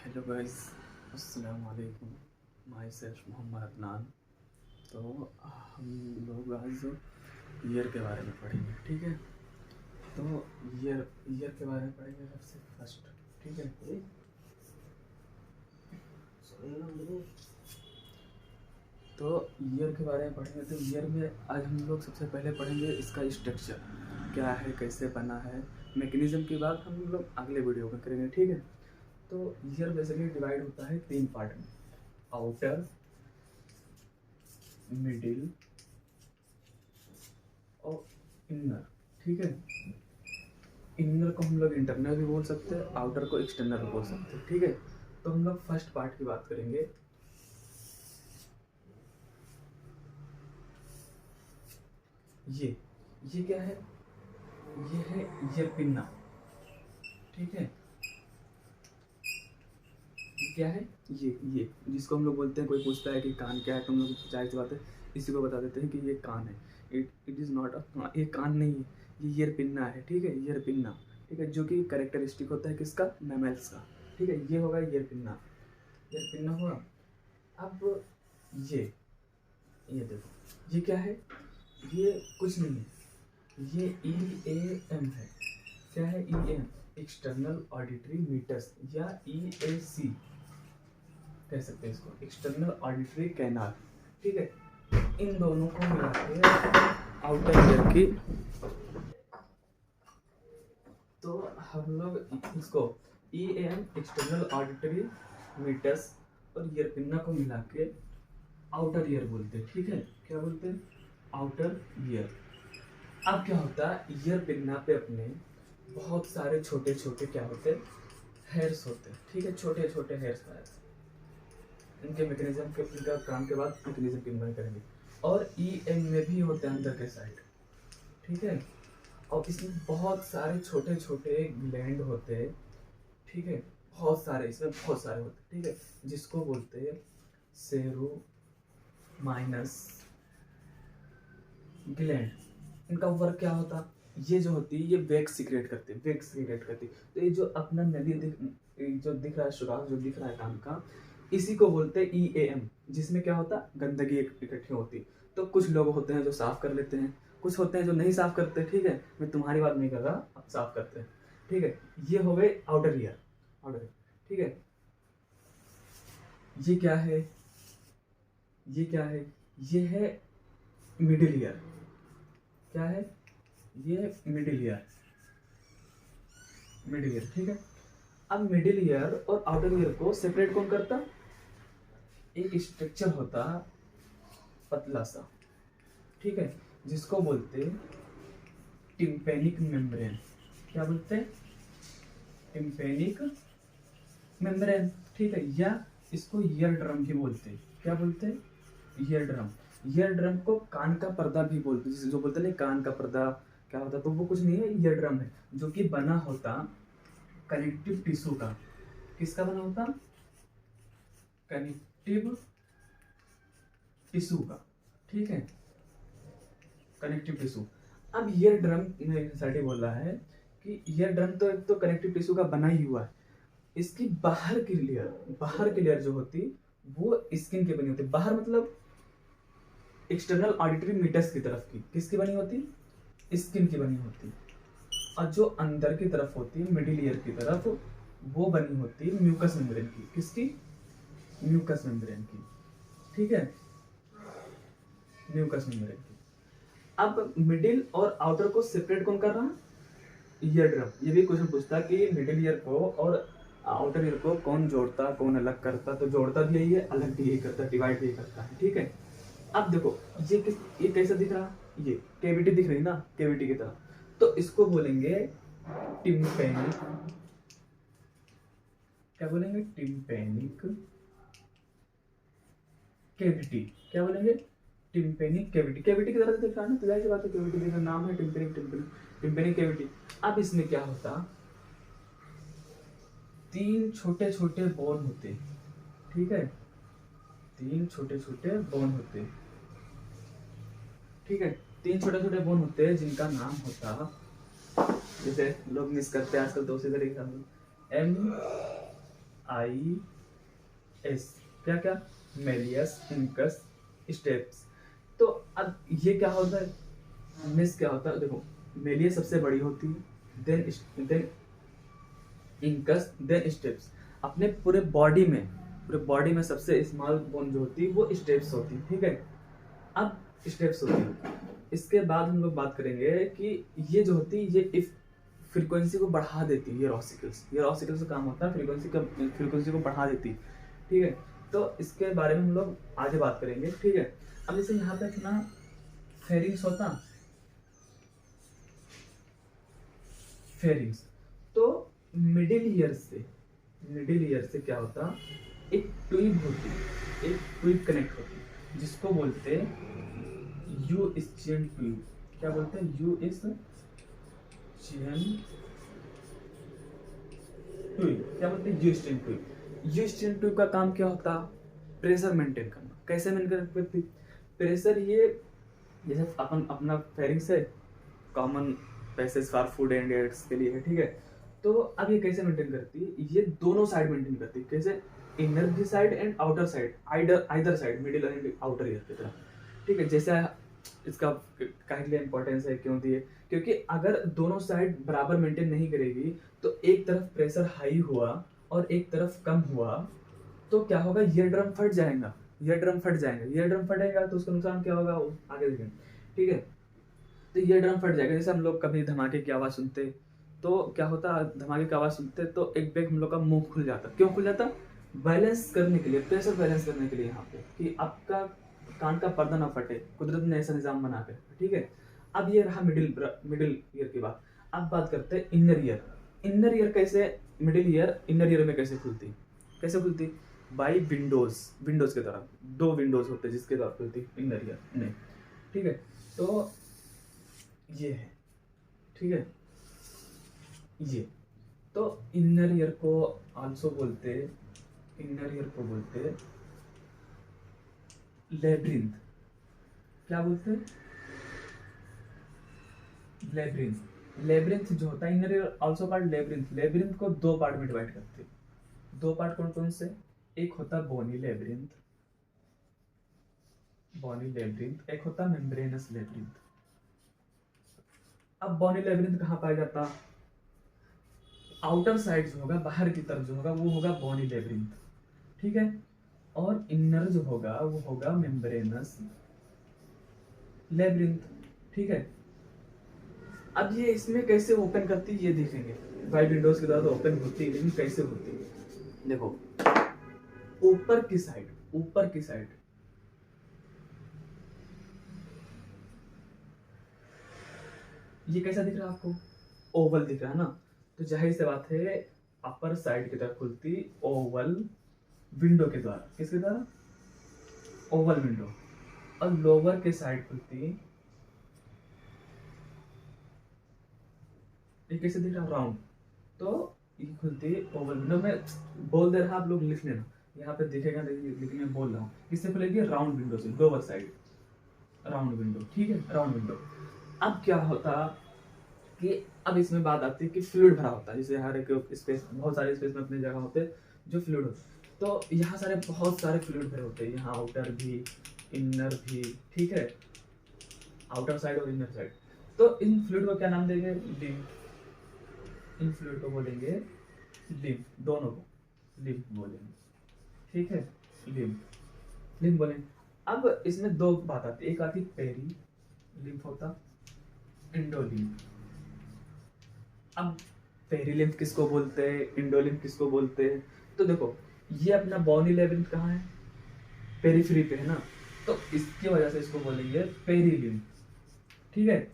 Hello guys, अस्सलाम वालेकुम। Myself Mohammad Adnan. तो हम लोग आज ईयर के बारे में पढ़ेंगे, ठीक है। तो ईयर ईयर के बारे में पढ़ेंगे सबसे फर्स्ट, ठीक है। तो ईयर के बारे में पढ़ेंगे। तो ईयर में आज हम लोग सबसे पहले पढ़ेंगे इसका स्ट्रक्चर क्या है, कैसे बना है। मैकेनिज्म की बात हम लोग अगले वीडियो में करेंगे, ठीक है। तो ईयर बेसिकली डिवाइड होता है 3 पार्ट में: आउटर, मिडिल और इनर, ठीक है। इनर को हम लोग इंटरनल भी बोल सकते हैं, आउटर को एक्सटर्नल भी बोल सकते हैं, ठीक है। तो हम लोग फर्स्ट पार्ट की बात करेंगे। ये क्या है? ये है ईयर पिन्ना, ठीक है। ये क्या है? ये जिसको हम लोग बोलते हैं, कोई पूछता है कि कान क्या है, तो हम लोग जाहिर सी बात है इसी को बता देते हैं कि ये कान है। इट इज़ नॉट अ, ये कान नहीं है, ये ईयर पिन्ना है, ठीक है। ईयर पिन्ना, ठीक है, जो कि कैरेक्टरिस्टिक होता है किसका? मैमल्स का, ठीक है। ये होगा ईयर पिन्ना, ईयर पिन्ना हुआ। अब ये देखो, ये क्या है? ये कुछ नहीं है, ये EAM है। क्या है EAM? एक्सटर्नल ऑडिटरी मीटर्स, या EAC कह सकते हैं इसको, एक्सटर्नल ऑडिटरी कैनाल, ठीक है। इन दोनों को मिला के आउटर ईयर की, तो हम लोग इसको EAM एक्सटर्नल ऑडिटरी मीटर्स और ईयर पिन्ना को मिला के आउटर ईयर बोलते हैं, ठीक है। क्या बोलते हैं? Outer ear. अब क्या होता है, ईयर पिन्ना पे अपने बहुत सारे छोटे छोटे क्या होते हैं? हेयर्स होते हैं, ठीक है। छोटे छोटे हेयर्स इनके मैकेनिज्म के, इनका काम के बाद मैकेनिज्म की बात करेंगे। और EM में भी होते हैं अंदर के साइड, ठीक है। और इसमें बहुत सारे छोटे छोटे ग्लैंड होते हैं, ठीक है। बहुत सारे, इसमें बहुत सारे होते हैं, ठीक है, जिसको बोलते हैं सेरो माइनस ग्लैंड। इनका वर्क क्या होता? ये जो होती है, ये वैक्स सीक्रेट करती है, वैक्स सीक्रेट करती है। तो ये जो अपना नली जो दिख रहा है, सुराख जो दिख रहा है कान का, इसी को बोलते हैं EAM, जिसमें क्या होता? गंदगी इकट्ठी होती। तो कुछ लोग होते हैं जो साफ कर लेते हैं, कुछ होते हैं जो नहीं साफ करते, ठीक है। मैं तुम्हारी बात नहीं कर रहा, अब साफ करते हैं, ठीक है। ये हो गए आउटर ईयर, आउटर, ठीक है। ये क्या है? ये क्या है? ये है मिडिल ईयर। क्या है? ये मिडिल ईयर, मिडिल ईयर, ठीक है। अब मिडिल ईयर और आउटर ईयर को सेपरेट कौन करता? एक स्ट्रक्चर होता पतला सा, ठीक है, जिसको बोलते टिम्पेनिक मेम्ब्रेन। क्या बोलते हैं? टिम्पेनिक मेम्ब्रेन, ठीक है। या इसको ईयर ड्रम भी बोलते हैं। क्या बोलते हैं? Ear drum. ईयर ड्रम को कान का पर्दा भी बोलते हैं, जो बोलते हैं कान का पर्दा क्या होता, तो वो कुछ नहीं है, ईयर ड्रम है, जो कि बना होता कनेक्टिव टिश्यू का। किसका बना होता? कनेक्टिव टिश्यू का, ठीक है, कनेक्टिव टिश्यू। अब ईयर ड्रम में सैटी बोल रहा है कि ईयर ड्रम तो एक तो कनेक्टिव टिश्यू का बना ही हुआ है, इसकी बाहर की लेयर जो होती वो स्किन की बनी होती। बाहर मतलब एक्सटर्नल ऑडिटरी मीटर्स की तरफ की, किसकी बनी होती? स्किन की बनी होती। और जो अंदर की तरफ होती मिडिल ईयर की तरफ, वो बनी होती म्यूकस मेम्ब्रेन की। किसकी? म्यूकस मेम्ब्रेन की, ठीक है, म्यूकस मेम्ब्रेन की। अब मिडिल और आउटर को सेपरेट कौन कर रहा? Ear drum. ये भी क्वेश्चन पूछता है कि मिडिल ईयर को और आउटर ईयर को कौन जोड़ता, कौन अलग करता? तो जोड़ता भी यही है, अलग भी यही करता है, डिवाइड भी करता है, ठीक है। अब देखो, ये कैसा दिख रहा? ये कैविटी दिख रही ना, कैविटी की तरह। तो इसको बोलेंगे टिम्पेनिक, क्या बोलेंगे? Tympanic cavity. क्या बोलेंगे? Tympanic cavity. कैविटी की तरह से दिख रहा है ना, तो जाहिर सी बात है कैविटी का नाम है टिम्पेनिक कैविटी। अब इसमें क्या होता? 3 छोटे छोटे बोन होते, ठीक है, 3 छोटे छोटे बोन होते, ठीक है। 3 छोटे छोटे बोन होते हैं जिनका नाम होता, जैसे लोग मिस करते हैं आजकल, तो उसी तरीके से MIS, क्या क्या, मेलियस, इंकस, स्टेप्स। तो अब ये क्या होता है, मिस क्या होता है, देखो मेलियस सबसे बड़ी होती है, देन इंकस, देन स्टेप्स। अपने पूरे बॉडी में सबसे स्मॉल बोन जो होती है वो स्टेप्स होती है, ठीक है। अब स्टेप्स होती है, इसके बाद हम लोग बात करेंगे कि ये जो होती है ये इफ फ्रीक्वेंसी को बढ़ा देती है, ये ऑसिकल्स का काम होता है फ्रीक्वेंसी को बढ़ा देती है, ठीक है। तो इसके बारे में हम लोग आगे बात करेंगे, ठीक है। अब जैसे यहाँ पे अपना फेरिंग्स होता, फेरिंग्स, तो मिडिल ईयर से क्या होता, एक ट्यूब कनेक्ट होती जिसको बोलते यू स्टीन ट्यूब। क्या बोलते हैं, यू स्टीन ट्यूब। क्या बोलते हैं, यू स्टीन ट्यूब का काम क्या होता, प्रेशर मेंटेन करना। कैसे मेंटेन करती, प्रेशर ये जैसे अपन अपना फेरिंग्स है, common passage for food and airs के लिए है, ठीक है। तो अब ये कैसे मेंटेन करती है, ये दोनों साइड मेंटेन करती है। कैसे, inner side and outer side, either side, middle and outer ear की तरह, ठीक है। जैसे इसका काहे के लिए इंपॉर्टेंस है, क्यों दिए, क्योंकि अगर दोनों साइड बराबर मेंटेन नहीं करेगी तो एक तरफ प्रेशर हाई हुआ और एक तरफ कम हुआ तो क्या होगा, ईयर ड्रम फट जाएगा, ईयर ड्रम फटेगा तो उसका नुकसान क्या होगा, वो आगे देखेंगे, ठीक है। तो ईयर ड्रम फट जाएगा। जैसे हम लोग कभी धमाके की आवाज़ सुनते तो क्या होता, धमाके की आवाज़ सुनते तो एक बेग हम लोग का मुंह खुल जाता। क्यों खुल जाता, बैलेंस करने के लिए, प्रेशर बैलेंस करने के लिए, यहाँ पे कि आपका कान का पर्दा ना फटे, कुदरत ने ऐसा निजाम बना के, ठीक है। अब ये रहा मिडिल ईयर की बात। अब बात करते हैं इनर ईयर कैसे, इनर ईयर में कैसे खुलती, बाई विंडोज के तरफ, दो विंडोज होते हैं जिसके तरफ खुलती इनर ईयर नहीं, ठीक है। तो ये है, ठीक है, ये तो इनर ईयर को आल्सो बोलते, लेब्रिंथ। क्या बोलते हैं, लेब्रिंथ जो होता है, inner ear also called labyrinth को दो पार्ट में डिवाइड करते हैं। दो पार्ट कौन कौन से, एक होता बोनी लेब्रिंथ, एक होता मेम्ब्रेनस लेब्रिंथ। अब बोनी लेब्रिंथ कहाँ पाया जाता, आउटर साइड जो होगा, बाहर की तरफ जो होगा वो होगा बोनी लेब्रिंथ, ठीक है। और इनर जो होगा वो होगा मेम्ब्रेनस लेब्रिंथ, ठीक है। अब ये इसमें कैसे ओपन करती है ये देखेंगे, बाई विंडोज के द्वारा ओपन होती है, लेकिन कैसे होती है, देखो ऊपर की साइड ये कैसा दिख रहा है आपको, ओवल दिख रहा है ना। तो जाहिर सी बात है अपर साइड की तरफ खुलती ओवल विंडो के द्वारा, किसके द्वारा, ओवल विंडो। और लोअर के साइड खुलती, ये कैसे दिख रहा, राउंड। तो ये खुलती ओवल विंडो में बोल दे रहा, आप लोग लिख लेना, यहाँ पे दिखेगा लेकिन मैं बोल रहा हूँ, किससे खुलेगी, राउंड विंडो से, लोअर साइड राउंड विंडो, ठीक है, राउंड विंडो। अब क्या होता कि अब इसमें बात आती है कि फ्लूइड भरा होता है, जैसे हर एक स्पेस, बहुत सारे स्पेस में अपनी जगह होते हैं जो फ्लूइड होते हैं। तो यहाँ बहुत सारे फ्लूइड भरे होते हैं, यहाँ आउटर भी इनर भी, ठीक है, आउटर साइड और इनर साइड। तो इन फ्लूइड को क्या नाम देंगे, लिम्फ। इन फ्लूइड को बोलेंगे लिम्फ, दोनों को लिम्फ बोलेंगे, ठीक है, लिम्फ बोलेंगे। अब इसमें दो बात आती है, एक आती पेरी लिम्फ होता, इंडोलिम्फ। अब पेरीलिम्फ किसको बोलते हैं, इंडोलिम्फ किसको बोलते हैं, तो देखो ये अपना बोनी लेब्रिंथ कहाँ है, पेरिफेरी पे है ना, तो इसकी वजह से इसको बोलेंगे पेरीलिम्फ, ठीक है।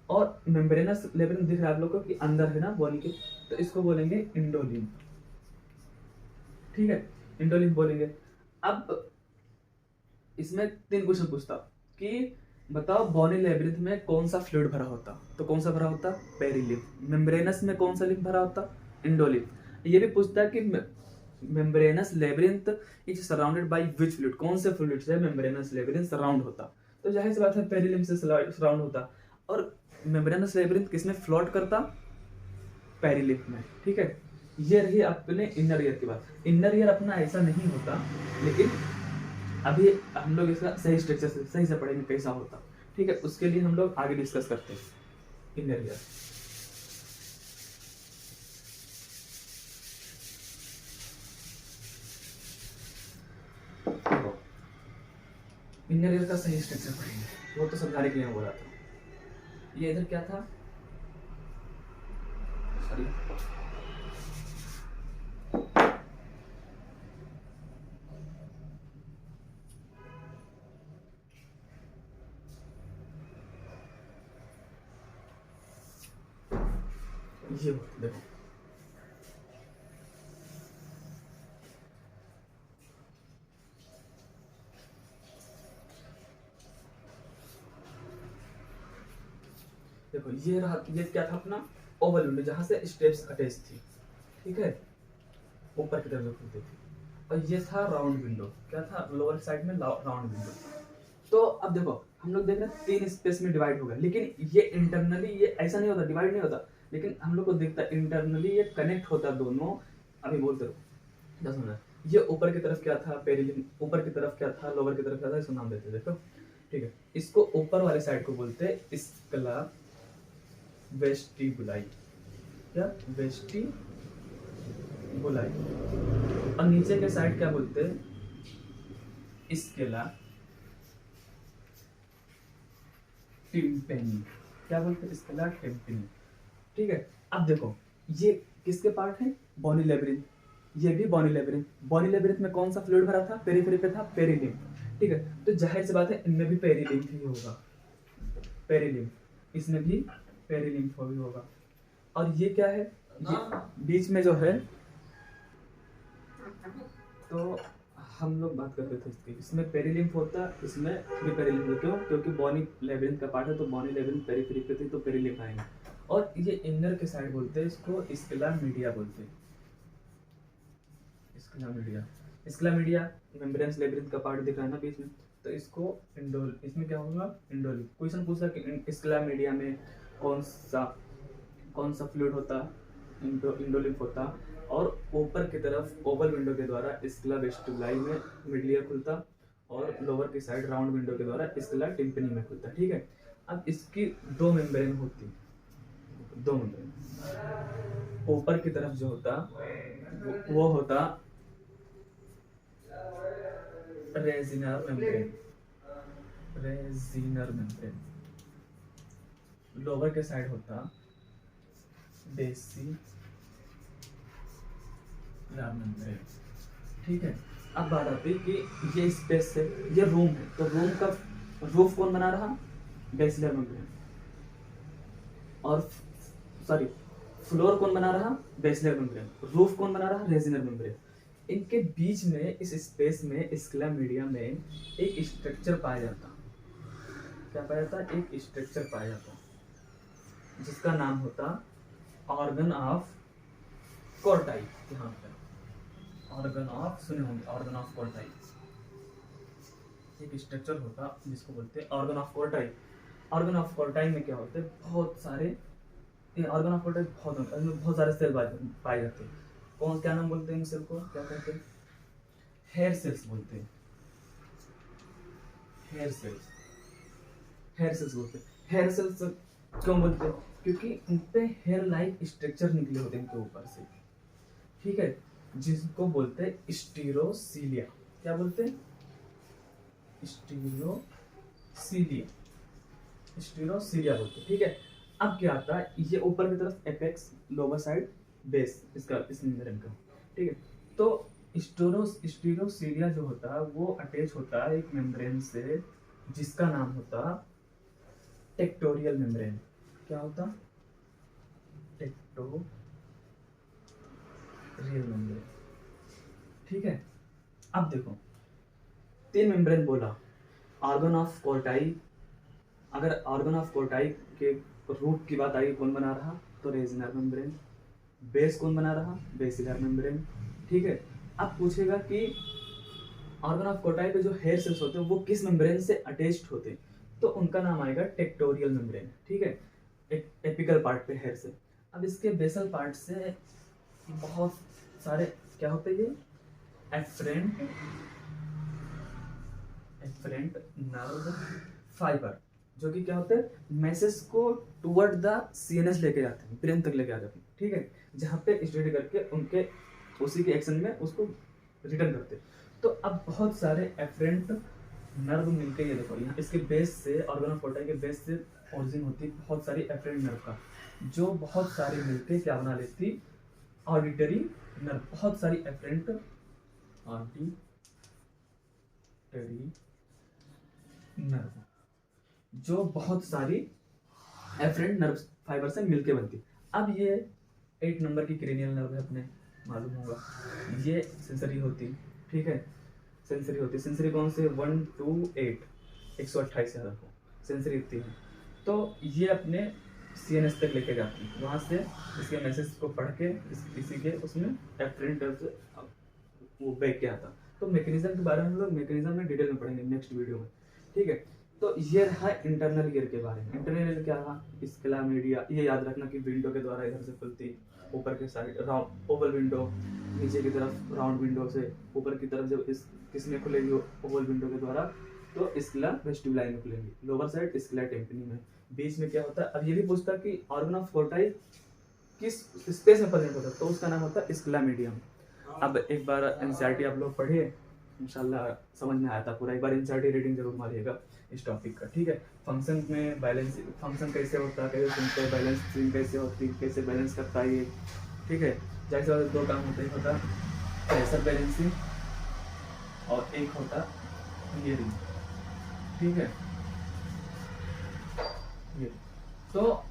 और मेम्ब्रेनस लेब्रिंथ दिख रहा है आप लोग को कि अंदर है ना बॉडी के, तो इसको बोलेंगे इंडोलिम्फ, ठीक है, इंडोलिम्फ बोलेंगे। अब इसमें 3 क्वेश्चन पूछता कि बताओ बॉनी लेब्रिंथ में कौन सा फ्लूइड भरा होता, तो कौन सा भरा होता, पेरीलिम्फ। मेम्ब्रेनस में कौन सा लिम्फ भरा होता, इंडोलिम्फ। ये भी पूछता है कि membranes labyrinth is surrounded by which fluid, कौन से फ्लूइड से मेम्ब्रेनस लेब्रिंथ सराउंड होता, तो जाहिर सी बात है पेरीलिम्फ से सराउंड होता। और मेम्ब्रेनस लेब्रिंथ किसमें फ्लोट करता, पेरीलिम्फ में, ठीक है। ये रही अपने इनर ईयर की बात। इनर ईयर अपना ऐसा नहीं होता, लेकिन अभी हम लोग इसका सही स्ट्रक्चर से सही से पढ़ेंगे कैसा होता। ठीक है, उसके लिए हम लोग आगे डिस्कस करते हैं इनर ईयर। इनर ईयर का सही स्ट्रक्चर पढ़ेंगे, वो तो समझाने के लिए मैं बोला था। ये इधर क्या था, सॉरी, ये देखो देखो ये रहा, ये क्या था अपना ओवल विंडो जहां से स्टेप्स अटैच थी। ठीक है, ऊपर की तरफ खुलती थी। और ये था राउंड विंडो, क्या था लोअर साइड में राउंड विंडो। तो अब देखो हम लोग देख रहे हैं तीन स्पेस में डिवाइड हो गया, लेकिन ये इंटरनली ये ऐसा नहीं होता, डिवाइड नहीं होता, लेकिन हम लोग को दिखता है इंटरनली ये कनेक्ट होता दोनों। अभी बोलते रहो 10 मिनट। ये ऊपर की तरफ क्या था पेरिलिम, ऊपर की तरफ क्या था, लोअर की तरफ क्या था, इसको नाम देते देखो। ठीक है, इसको ऊपर वाले साइड को बोलते स्कला वेस्टिबुलाई, क्या वेस्टिबुलाई। और नीचे के साइड क्या बोलते हैं, स्केला टिम्पेनी, क्या बोलते हैं, स्केला टिम्पेनी। ठीक है, अब देखो ये किसके पार्ट है, बॉनी लेब्रिंथ, ये भी बॉनी लेब्रिंथ। बॉनी लेब्रिंथ में कौन सा फ्लूइड भरा था, पेरिफेरी पे था पेरिलिम्फ। ठीक है, तो जाहिर सी बात है इनमें भी पेरिलिम्फ ही होगा, पेरिलिम्फ, इसमें भी पेरिलिम्फ भी होगा। और ये क्या है, ये बीच में जो है, तो हम लोग बात करते थे इसकी, इसमें पेरिलिम्फ होता, इसमें भी पेरिलिम्फ। क्यों, क्योंकि बॉनी लेब्रिंथ का पार्ट है, तो बॉनी लेब्रिंथ पेरिफेरी पे थी तो पेरिलिम्फ आएंगे। और ये इनर के साइड बोलते हैं इसको स्केला मीडिया बोलते हैं, Scala media. Scala media membranes labyrinth का पार्ट दिख रहा है ना बीच में, तो इसको इंडोल, इसमें क्या होगा इंडोल। क्वेश्चन पूछा कि स्केला मीडिया में कौन सा फ्लूइड होता, इंडोलिम्फ होता। और ऊपर की तरफ ओवल विंडो के द्वारा स्केला वेस्टिबुलाई में मिड ईयर खुलता, और लोअर की साइड राउंड विंडो के द्वारा स्केला टिम्पनी में खुलता। ठीक है, अब इसकी दो मेम्ब्रेन होती, दो मेम्ब्रेन। ऊपर की तरफ जो होता वो होता रेजिनर मेम्ब्रेन, रेजिनर मेम्ब्रेन। लोअर के साइड होता बेसिलर मेम्ब्रेन। ठीक है, अब बात आती है कि ये स्पेस है, ये रूम है, तो रूम का रूफ कौन बना रहा, बेसिलर मेम्ब्रेन। और सॉरी, फ्लोर कौन बना रहा, बेसिलर मेम्ब्रेन। रूफ कौन बना रहा, रेजिनर मेम्ब्रेन। इनके बीच में इस स्पेस में स्केला मीडिया में एक स्ट्रक्चर पाया जाता, क्या पाया जाता, एक स्ट्रक्चर पाया जाता जिसका नाम होता ऑर्गन ऑफ कोर्टाई। यहाँ पे ऑर्गन ऑफ, सुने होंगे ऑर्गन ऑफ कोर्टाई, एक स्ट्रक्चर होता जिसको बोलते हैं ऑर्गन ऑफ कोर्टाई। ऑर्गन ऑफ कोर्टाई में क्या होते हैं, बहुत सारे, ऑर्गन ऑफ कोर्टाई बहुत होता है, इसमें बहुत सारे सेल पाए जाते हैं। कौन, क्या नाम बोलते हैं इन सेल को, क्या कहते हैं, हेयर सेल्स बोलते हैं, हेयर सेल्स, हेयर सेल्स बोलते हैं। हेयर सेल्स क्यों बोलते हैं, क्योंकि इन पे हेयर लाइक स्ट्रक्चर निकले होते हैं इनके ऊपर से। ठीक है, जिसको बोलते हैं स्टीरोसीलिया, क्या बोलते हैं, स्टीरोसीलिया, स्टीरोसीलिया बोलते हैं। ठीक है, अब क्या आता है, ये ऊपर की तरफ एपेक्स, लोअर साइड बेस, इसका इस मेम्ब्रेन का। ठीक है, तो स्टीरोसीलिया जो होता है वो अटैच होता है एक मेम्ब्रेन से जिसका नाम होता टेक्टोरियल मेम्ब्रेन। क्या होता, टेक्टोरियल मेम्ब्रेन। ठीक है, अब देखो तीन मेम्ब्रेन बोला, ऑर्गन ऑफ कोर्टाई। अगर ऑर्गन ऑफ कोर्टाई के रूट की बात आई, कौन बना रहा, तो रेजिनर मेम्ब्रेन। बेस कौन बना रहा, बेसिलर मेम्ब्रेन। ठीक है, अब पूछेगा कि ऑर्गन ऑफ कोर्टाई पे जो हेयर सेल्स होते हैं वो किस मेम्ब्रेन से अटैच्ड होते हैं, तो उनका नाम आएगा टेक्टोरियल मेम्ब्रेन। ठीक है, एपिकल पार्ट पे हेयर से। अब इसके बेसल पार्ट से बहुत सारे क्या होते हैं ये एफरेंट नर्व फाइबर, जो कि क्या होते हैं मैसेज को टुवर्ड द सीएनएस लेके जाते हैं, ब्रेन तक लेके आ जाते हैं, ठीक है, जहाँ पे स्टडी करके उनके उसी के एक्शन में उसको रिटर्न करते हैं। तो अब बहुत सारे एफरेंट नर्व मिलके, ये देखो यहाँ इसके बेस से ऑर्गन ऑफ फोर्टाई के बेस से ओरिजिन होती है बहुत सारी एफरेंट नर्व का, जो बहुत सारे मिलके क्या बना लेती ऑडिटरी नर्व, बहुत सारी एफरेंट ऑडिटरी नर्व, जो बहुत सारी एफरेंट नर्व फाइबर से मिलके बनती। अब ये 8 नंबर की क्रेनियल नर्व है, अपने मालूम होगा, ये सेंसरी होती, ठीक है, सेंसरी होती। सेंसरी कौन से 1 2 8 128 याद रखो, सेंसरी इतनी है। तो ये अपने सीएनएस तक लेके जाती है, वहाँ से इसके मैसेज को पढ़ के इसी के उसमें एफरेंट नर्व वो बैक के आता। तो मैकेनिज्म के बारे में हम लोग मैकेनिज्म में डिटेल में पढ़ेंगे नेक्स्ट वीडियो में, ठीक है। तो ये रहा इंटरनल ईयर के बारे में। इंटरनल ईयर क्या रहा, स्क्ला मीडिया, ये याद रखना कि विंडो के द्वारा इधर से खुलती, ऊपर के साइड राउंड ओवल विंडो, नीचे की तरफ राउंड विंडो से, ऊपर की तरफ जब इस किसमें खुलेगी ओवल विंडो के द्वारा, तो स्क्ला वेस्टिबुलाई में खुलेंगी, लोअर साइड स्क्ला टेम्पनी में। बीच में क्या होता है, अब ये भी पूछता कि ऑर्गन ऑफ फोर्टाई किस स्पेस में प्रेजेंट होता है, तो उसका नाम होता है स्क्ला मीडियम। अब एक बार एनसीईआरटी आप लोग पढ़िए, इंशाल्लाह समझ में आया था पूरा, एक बार एनसीईआरटी रीडिंग जरूर मारिएगा इस टॉपिक का, ठीक है। फंक्शन में बैलेंस, फंक्शन कैसे होता है, कैसे सुनते हैं, बैलेंसिंग कैसे होती है, कैसे बैलेंस करता है ये, ठीक है। जैसे 2 काम होते हैं, होता प्रेशर बैलेंसिंग और एक होता हियरिंग, ठीक है। ये तो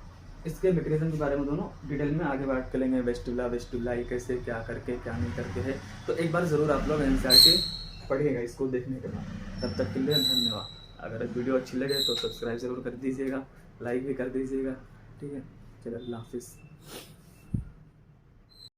इसके मैकेनिज्म के बारे में दोनों डिटेल में आगे बात करेंगे, वेस्टिबुलाई कैसे क्या करके क्या नहीं करके है। तो एक बार ज़रूर आप लोग एनसीईआरटी पढ़िएगा इसको देखने के बाद। तब तक के लिए धन्यवाद। अगर वीडियो अच्छी लगे तो सब्सक्राइब ज़रूर कर दीजिएगा, लाइक भी कर दीजिएगा, ठीक है। चलो अल्लाह हाफिज़।